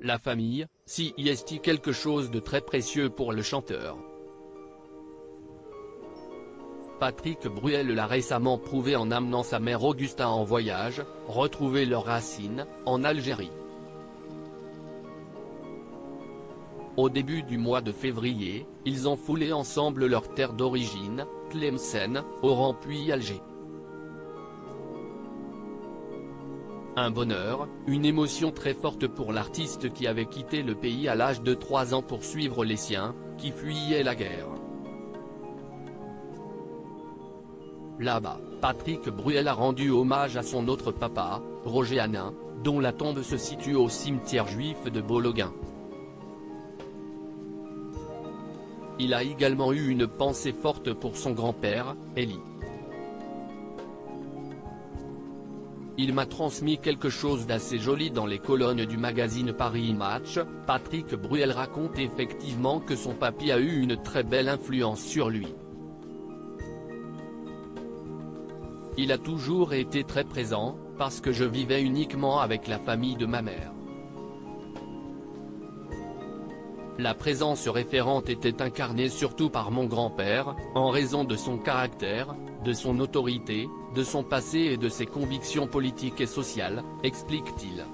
La famille, si est quelque chose de très précieux pour le chanteur. Patrick Bruel l'a récemment prouvé en amenant sa mère Augusta en voyage, retrouver leurs racines, en Algérie. Au début du mois de février, ils ont foulé ensemble leur terre d'origine, Tlemcen, Oran puis Alger. Un bonheur, une émotion très forte pour l'artiste qui avait quitté le pays à l'âge de 3 ans pour suivre les siens, qui fuyaient la guerre. Là-bas, Patrick Bruel a rendu hommage à son autre papa, Roger Hanin, dont la tombe se situe au cimetière juif de Bologhine. Il a également eu une pensée forte pour son grand-père, Elie. Il m'a transmis quelque chose d'assez joli dans les colonnes du magazine Paris Match. Patrick Bruel raconte effectivement que son papy a eu une très belle influence sur lui. Il a toujours été très présent, parce que je vivais uniquement avec la famille de ma mère. La présence référente était incarnée surtout par mon grand-père, en raison de son caractère, de son autorité, de son passé et de ses convictions politiques et sociales, explique-t-il.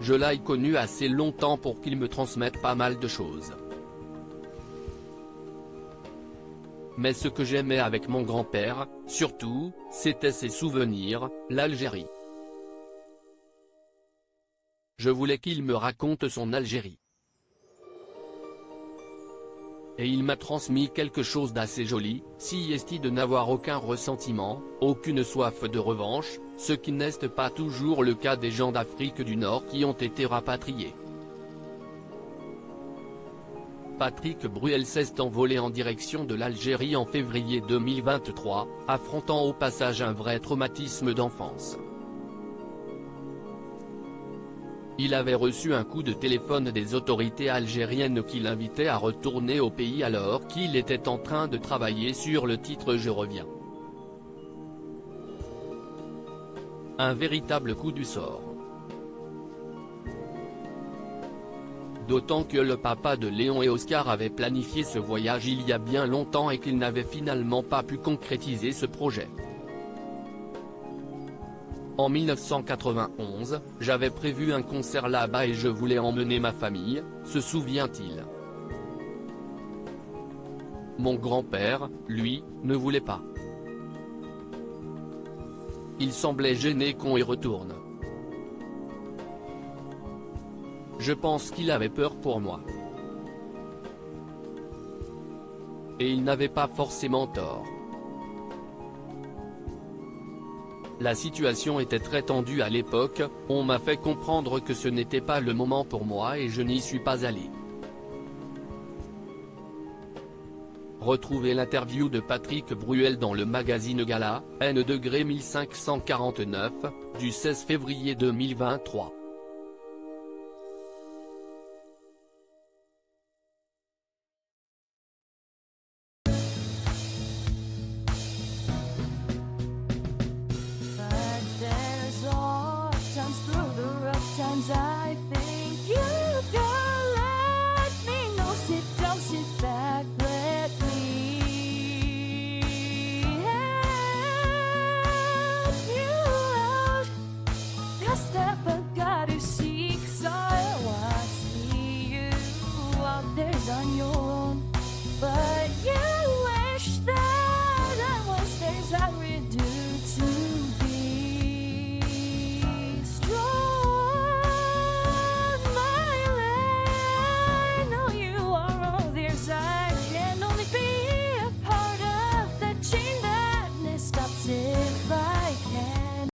Je l'ai connu assez longtemps pour qu'il me transmette pas mal de choses. Mais ce que j'aimais avec mon grand-père, surtout, c'était ses souvenirs, l'Algérie. Je voulais qu'il me raconte son Algérie. Et il m'a transmis quelque chose d'assez joli, si est de n'avoir aucun ressentiment, aucune soif de revanche, ce qui n'est pas toujours le cas des gens d'Afrique du Nord qui ont été rapatriés. Patrick Bruel s'est envolé en direction de l'Algérie en février 2023, affrontant au passage un vrai traumatisme d'enfance. Il avait reçu un coup de téléphone des autorités algériennes qui l'invitaient à retourner au pays alors qu'il était en train de travailler sur le titre Je reviens. Un véritable coup du sort. D'autant que le papa de Léon et Oscar avait planifié ce voyage il y a bien longtemps et qu'il n'avait finalement pas pu concrétiser ce projet. En 1991, j'avais prévu un concert là-bas et je voulais emmener ma famille, se souvient-il. Mon grand-père, lui, ne voulait pas. Il semblait gêné qu'on y retourne. Je pense qu'il avait peur pour moi. Et il n'avait pas forcément tort. La situation était très tendue à l'époque, on m'a fait comprendre que ce n'était pas le moment pour moi et je n'y suis pas allé. Retrouvez l'interview de Patrick Bruel dans le magazine Gala, N°1549, du 16 février 2023. I think you can let me know. Sit down, sit back, let me help you out. Just step